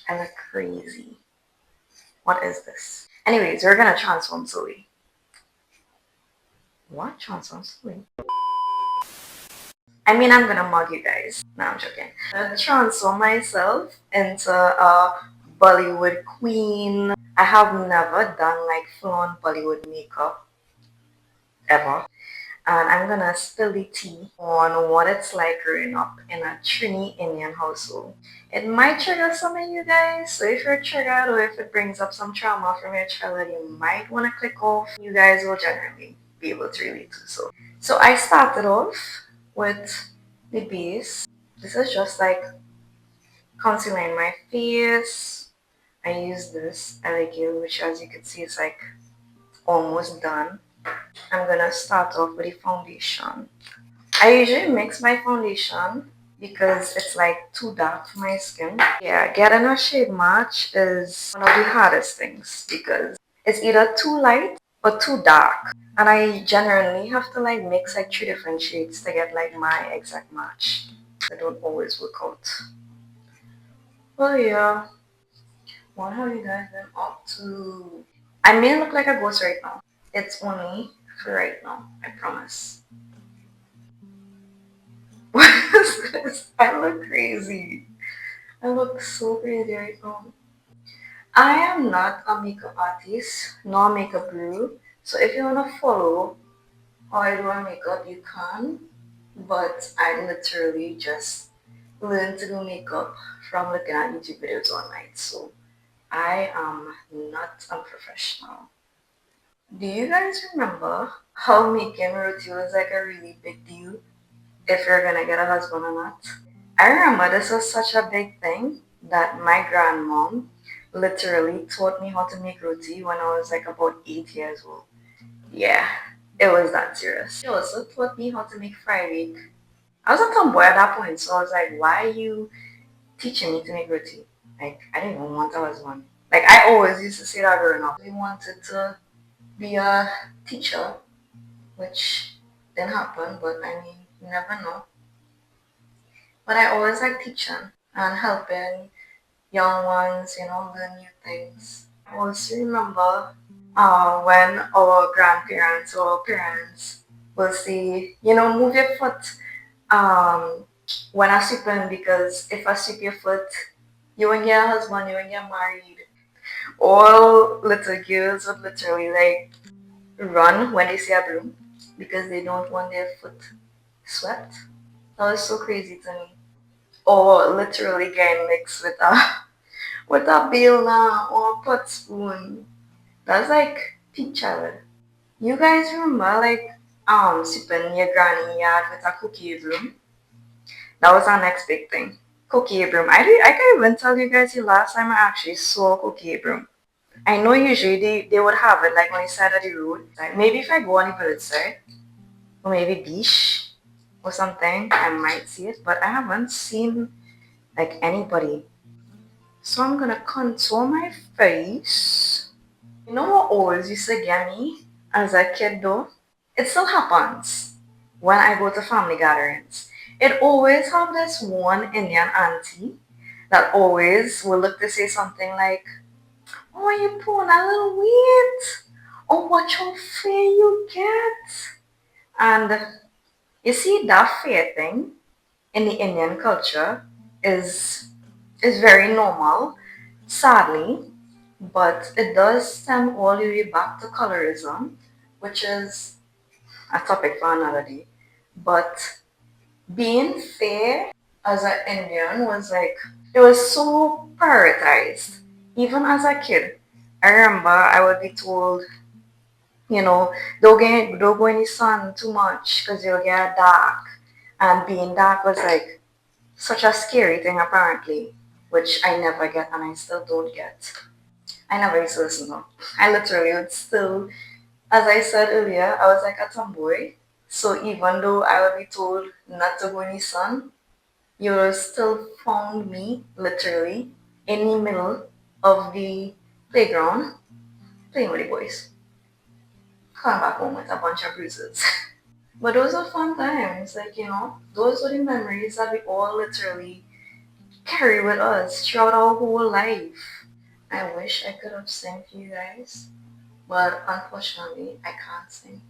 I look crazy. What is this? Anyways, we're gonna transform slowly. What? Transform slowly? I mean, I'm gonna mug you guys. No, I'm joking. I'm gonna transform myself into a Bollywood queen. I have never done like full-on Bollywood makeup ever. And I'm gonna spill the tea on what it's like growing up in a Trini Indian household. It might trigger some of you guys, so if you're triggered or if it brings up some trauma from your childhood, you might want to click off. You guys will generally be able to relate to so. So I started off with the base. This is just like concealer in my face. I use this Elegil, which as you can see is like almost done. I'm gonna start off with the foundation. I usually mix my foundation because it's like too dark for my skin. Yeah, getting a shade match is one of the hardest things because it's either too light or too dark. And I generally have to like mix like 3 different shades to get like my exact match. They don't always work out. Well, yeah. What have you guys been up to? I may look like a ghost right now. It's only for right now, I promise. What is this? I look crazy. I look so crazy right now. I am not a makeup artist nor makeup guru. So if you wanna follow how I do my makeup, you can. But I literally just learned to do makeup from looking at YouTube videos online. So I am not a professional. Do you guys remember how making roti was like a really big deal if you're gonna get a husband or not? I remember this was such a big thing that my grandmom literally taught me how to make roti when I was like about 8 years old. Yeah, it was that serious. She also taught me how to make fried egg. I was a tomboy at that point, so I was like, why are you teaching me to make roti? Like, I didn't even want a husband. Like, I always used to say that growing up. We wanted to be a teacher, which didn't happen, but I mean, you never know. But I always like teaching and helping young ones, learn new things. I also remember when our grandparents or parents will say, move your foot when I sweeping because if I sweep your foot, you won't get a husband, you won't get married. All little girls would literally like run when they see a broom because they don't want their foot swept. That was so crazy to me. Or literally getting mixed with a bill now or a pot spoon. That's like peak childhood. You guys remember like sipping your granny yard with a cookie broom? That was our next big thing. Cookie broom. I can't even tell you guys the last time I actually saw a cookie broom. I know usually they would have it like on the side of the road. Like maybe if I go on the village side, or maybe beach or something, I might see it, but I haven't seen like anybody. So I'm gonna contour my face. You know what always used to get me as a kid though? It still happens when I go to family gatherings. It always have this one Indian auntie that always will look to say something like, oh, you put on a little weight. Oh, what your fair you get. And you see that fair thing in the Indian culture is very normal, sadly, but it does stem all the way back to colorism, which is a topic for another day. But being fair as an Indian was like, it was so prioritized. Even as a kid, I remember I would be told, don't go in the sun too much because you'll get dark. And being dark was like such a scary thing apparently, which I never get and I still don't get. I never used to listen though. I literally would still, as I said earlier, I was like a tomboy. So even though I would be told not to go in the sun, you will still found me literally in the middle of the playground playing with the boys. Coming back home with a bunch of bruises. But those are fun times, like, those are the memories that we all literally carry with us throughout our whole life. I wish I could have sang for you guys, but unfortunately, I can't sing.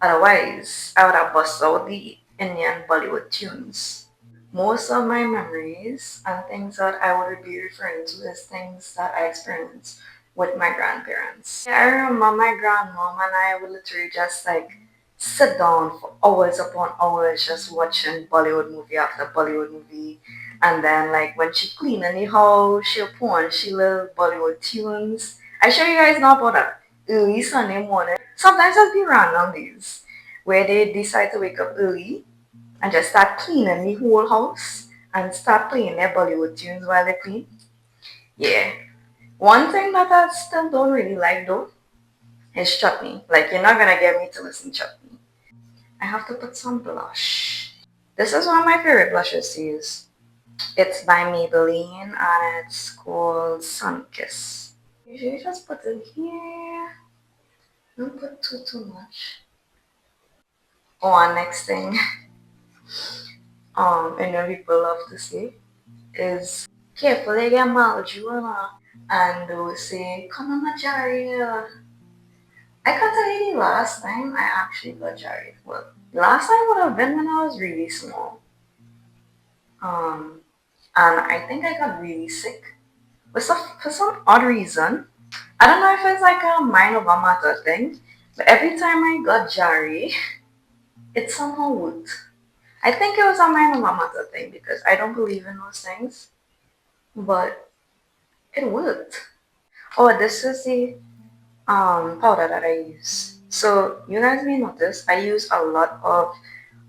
Otherwise, I would have bust out the Indian Bollywood tunes. Most of my memories and things that I would be referring to is things that I experienced with my grandparents. I remember my grandmom and I would literally just like sit down for hours upon hours just watching Bollywood movie after Bollywood movie. And then like when she clean in the house, she'll put on she little Bollywood tunes. I sure you guys know about that. Early Sunday morning. Sometimes it'll be random days where they decide to wake up early and just start cleaning the whole house and start playing their Bollywood tunes while they clean. Yeah. One thing that I still don't really like though is chutney. Like you're not gonna get me to listen to chutney. I have to put some blush. This is one of my favorite blushes to use. It's by Maybelline and it's called Sunkiss. Usually just put it here. Don't put too much. Oh, and next thing, I know people love to say is careful they get marijuana and they will say, come on my Jared. I can't tell you the last time I actually got Jared. Well, last time would have been when I was really small. Um, and I think I got really sick. But for some odd reason, I don't know if it's like a mind over matter thing, but every time I got Jared, it somehow worked. I think it was a mind over matter thing because I don't believe in those things, but it worked. Oh, this is the powder that I use. So you guys may notice I use a lot of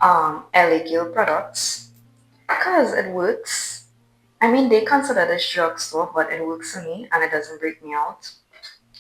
LA products because it works. I mean, they consider this drugstore, but it works for me and it doesn't break me out.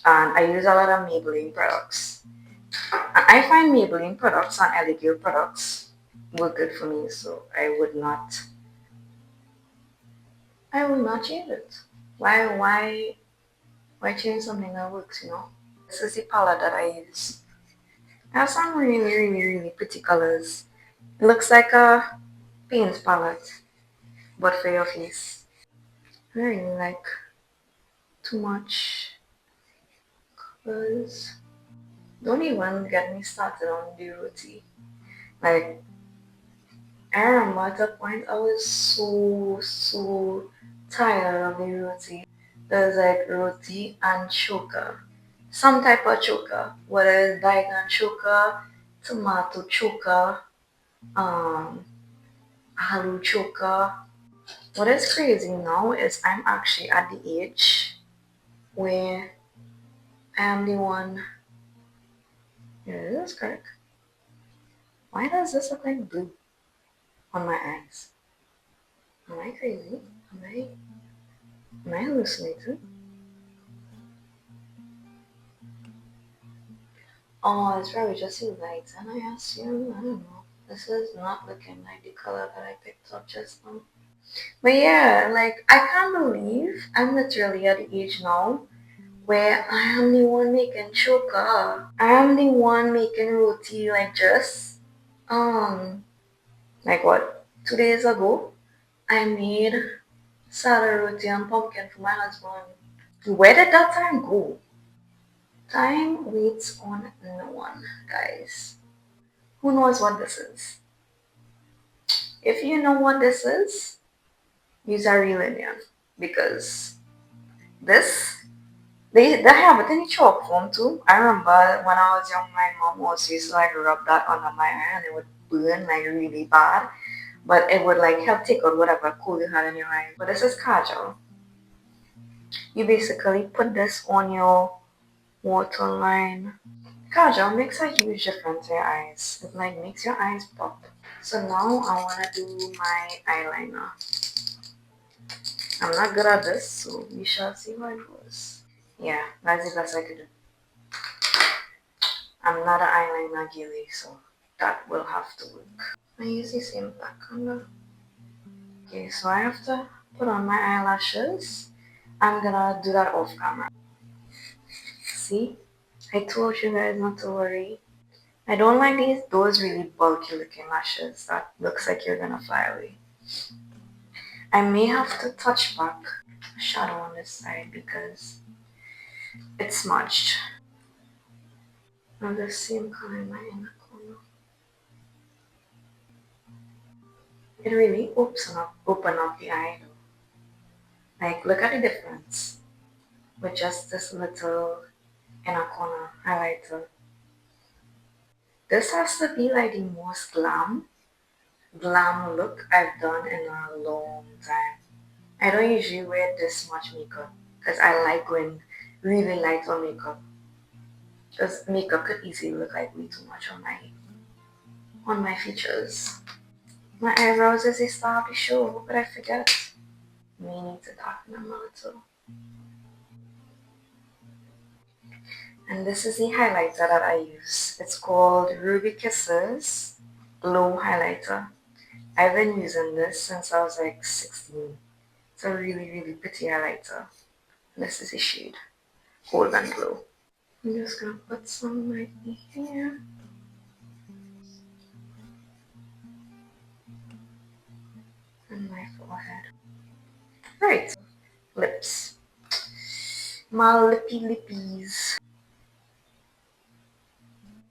And I use a lot of Maybelline products. And I find Maybelline products and LA products work good for me, so I would not change it. Why change something that works, you know? This is the palette that I use. I have some really pretty colors. It looks like a paint palette, but for your face. I don't really like too much colors. Don't even get me started on the roti. Like, I remember at a point I was so tired of the roti. There's like roti and choka. Some type of choka. Whether it's bacon choka, tomato choka, um, aloo choka. What is crazy now is I'm actually at the age where I am the one. Yeah, this is correct. Why does this look like blue on my eyes? Am I crazy? Am I hallucinating? Oh, it's probably just the lights, and I assume I don't know. This is not looking like the color that I picked up just now. But yeah, like I can't believe I'm literally at the age now where I am the one making choka. I am the one making roti like just like what 2 days ago I made salad roti and pumpkin for my husband. Where did that time go? Time waits on no one, guys. Who knows what this is? If you know what this is, use a real Indian because this they have it in the chalk form too. I remember when I was young, my mom also used to like rub that under my eye and it would burn like really bad. But it would like help take out whatever cold you had in your eye. But this is kajal. You basically put this on your waterline. Kajal makes a huge difference in your eyes. It like makes your eyes pop. So now I wanna do my eyeliner. I'm not good at this, so we shall see how it goes. Yeah, that's the best I could do. I'm not an eyeliner gilly, so that will have to work. I use the same black color. Okay, so I have to put on my eyelashes. I'm gonna do that off camera. See? I told you guys not to worry. I don't like those really bulky looking lashes that looks like you're gonna fly away. I may have to touch back a shadow on this side because it's smudged. Now the same color in my inner corner. It really open up the eye though. Like look at the difference with just this little inner corner highlighter. This has to be like the most glam look I've done in a long time. I don't usually wear this much makeup because I like going really light on makeup. Because makeup could easily look like way too much on my features. My eyebrows is a star of the show, but I forget. May need to darken them a little. And this is the highlighter that I use. It's called Ruby Kisses Glow Highlighter. I've been using this since I was like 16. It's a really, really pretty highlighter. This is the shade Golden Glow. I'm just gonna put some right here and my forehead. Right, lips. My lippies.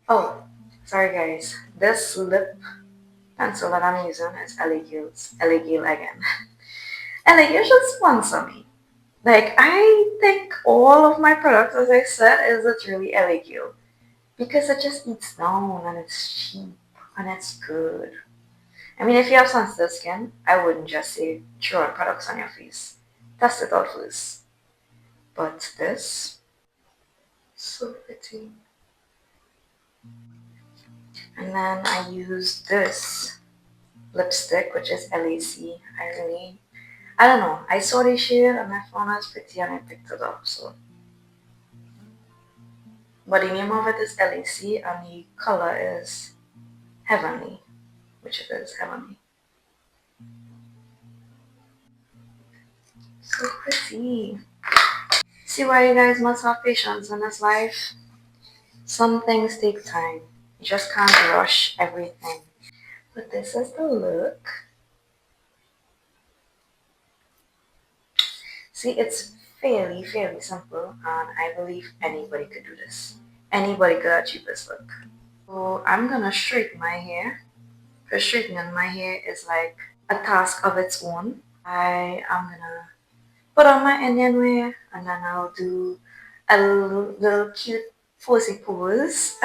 Oh, sorry guys. This lip pencil that I'm using is LA Gil again. LA Gil should sponsor me. Like, I think all of my products, as I said, is literally LA Gil. Because it just eats down and it's cheap and it's good. I mean, if you have sensitive skin, I wouldn't just say throw on products on your face. Test it out first. But this, so pretty. And then I use this lipstick, which is LAC. I don't know. I saw this shade and I found it was pretty and I picked it up. So, but the name of it is LAC and the color is Heavenly, which it is Heavenly. So pretty. See why you guys must have patience in this life? Some things take time. You just can't rush everything. But this is the look. See, it's fairly simple, and I believe anybody could do this. Anybody could achieve this look. So I'm gonna straighten my hair. Because straightening my hair is like a task of its own. I am gonna put on my Indian wear, and then I'll do a little cute posy pose.